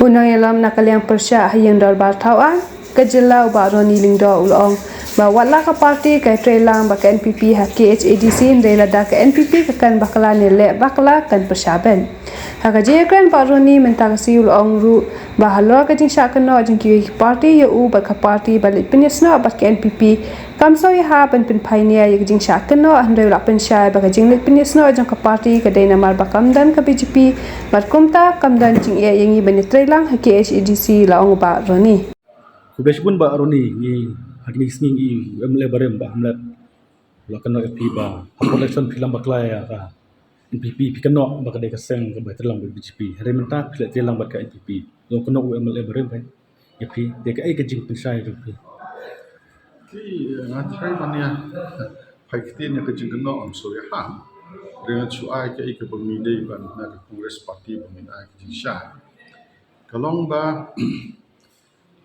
Unang yalam nakaliang persya hayang darbar tauan kejelau ba Roni Lyngdoh ulong ba wala ka parti KHADC ba NPP ha KHADC ndela da ka NPP kan bakla nile bakla kan persyaben ha jekran ba Roni mentagasi ulong ru ba halo ka jing syakno jing ki parti ya u ba ka parti balik penyesna ba ka NPP kamso ya ha ban pin painia ya jing syakno andai la pensyai ba ka jing lit penyesna jing ka parti ka dai namar ba kamdan ka BJP mat kumta kamdan jing iangi ban iatreilang ha KHADC la ong ba Roni Kubesbun ba Roni ni agni sning i emle barem ba hamlat lakan FP ba election filam baklaya ka NPP pikano ba kadai kaseng ka iatreilang ba BJP hari menta iatreilang ba ka NPP no kono emle barem kan FP de ka ai ka jing pensai tu ti ngatrai mania paikti nya ka jing kono am so ya ha dengan suai ka ik pemilih ban na kongres parti peminat jing sya kalong ba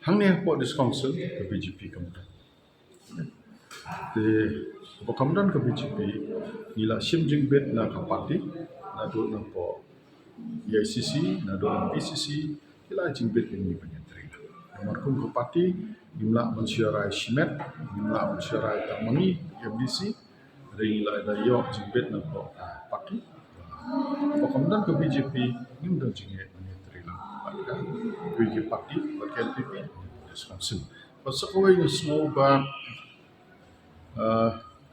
hang ne po this council ke BJP kemudian de po kemudian ke BJP nila sim jing bet na ka parti na do na po ICC na do na PCC ila jing bet ni penyentri nomor kum ke parti nimla mensiarai simet nimla mensiarai tamani FDC ila da yo jing bet na po parti po kemudian ke BJP nimda jing penyentri lah BJP parti bakal NPP council. Pasal kau ini semua ba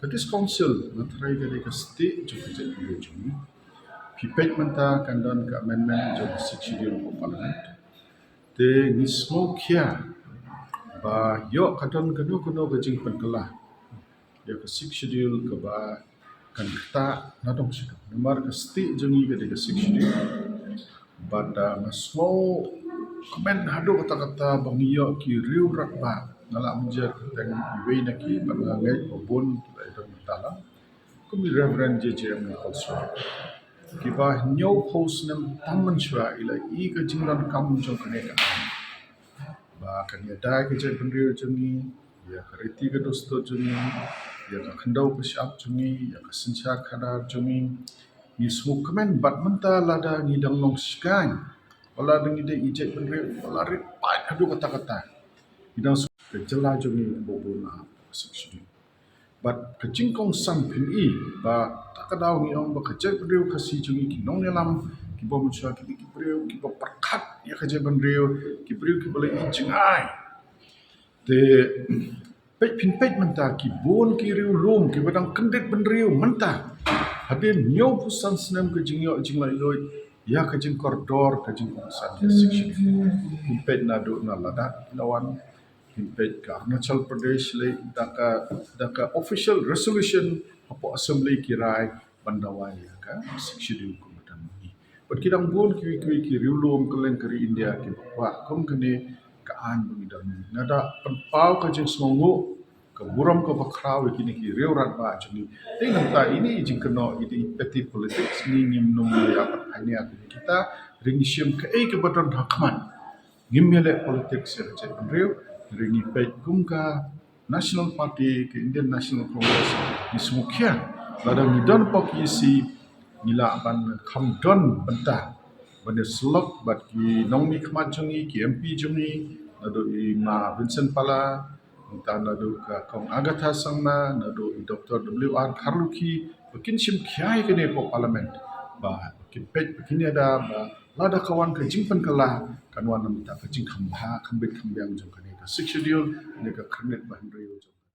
kadis council nanti dari ke state juga jadi ujung. Pipet mentah kandan ke amendment jadi schedule parliament. De ni semua kia ba yo kadang keno ke jing penkelah. Yo ke schedule ke ba kan kita nadong sih. Nomor ke state jengi ke schedule. Bada semua komen hado kata-kata bang iyo ki riu rakba nala menjer teng iwe naki bangangai obon kita itu dalam kumi reverend JJM also kiba nyo post nem tamman shwa ila I ka jingran kam jong kane ka ba kan ya dai ke je penriu jongi ya kariti ke dosto jongi ya ka khandau ke syap jongi ya ka sencha khada jongi ni semua komen bat menta lada ngidang long skan wala dengan ide ijek penri wala ripat adu kata-kata idang kejela jongi bobona seksi but kejingkong sam pin I ba takadau ni ong ba kejek penri kasi jongi kinong nelam ki bom chua ki penri ki perkat ya kejek penri ki penri ki boleh jingai de pet pin pet menta ki bon ki riu lum ki badang kendet penri menta hadin nyo pusan senam kejingyo jinglai loi ya kajing koridor kajing saja seksi himpet nado na Ladakh lawan himpet ke Arunachal Pradesh le daka official resolution apa assembly kirai bandawai ka seksi di hukuman ni but kidang bun ki riulum keleng keri India ki wa kom kene kaan bangidang nada penpau kajing songo ke buram ke bakraw kini ki reurat ba jeni dei nanta ini jing keno ini peti politik ni ngimnum ya ini aku kita ringsium ke ke badon hakman ngimele politik serce reu ringi pet kumka National Party ke Indian National Congress ni semukia ladang midon pokisi nila ban kamdon bentah bane sulok bat ki nongni khmat jongi ki MP jongi nado I ma Vincent Pala entah nado ka kong Agatha Sangma nado Dr. WR Karluki bikin sim kiai kene po parlimen ba bikin pet bikin ada ba lada kawan ke jimpan kala kan wana minta ke jing khambha khambit khambyang jong kene ka 6 schedule ne ka khnet ban reu